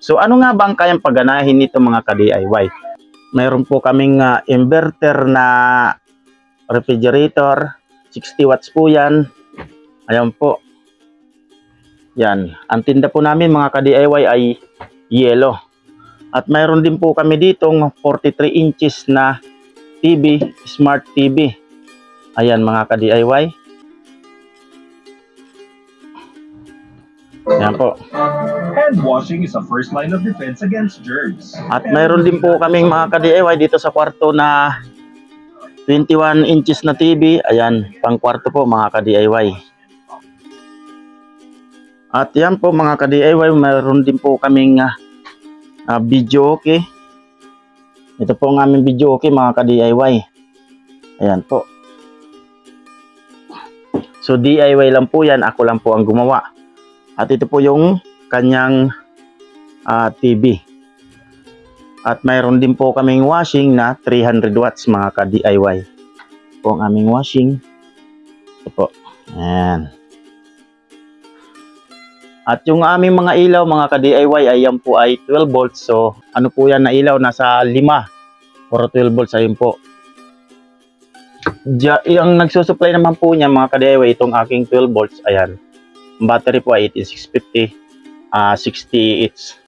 So ano nga ba ang kayang paganahin nito mga ka-DIY? Mayroon po kaming inverter na refrigerator, 60 watts po yan. Ayan po. Yan. Ang tinda po namin mga ka-DIY ay yellow. At mayroon din po kami ditong 43 inches na TV, Smart TV. Ayan mga ka-DIY. Ayan po. Hand washing is a first line of defense against germs. At mayroon din po kaming mga ka-DIY dito sa kwarto na 21 inches na TV. Ayan, pang kwarto po mga ka-DIY. At yan po mga ka-DIY, mayroon din po kaming video okay. Ito po ang aming video okay mga ka-DIY. Ayan po. So DIY lang po yan, ako lang po ang gumawa. At ito po yung kanyang TV. At mayroon din po kaming washing na 300 watts mga ka-DIY. Ito po ang aming washing. Ito po. Ayan. At yung aming mga ilaw mga ka-DIY ay yan po ay 12 volts. So ano po yan na ilaw? Nasa 5 or 12 volts. Ayun po. Yung nagsusupply naman po niya mga ka-DIY itong aking 12 volts. Ayan. Ang battery po ay 18650. 60 each.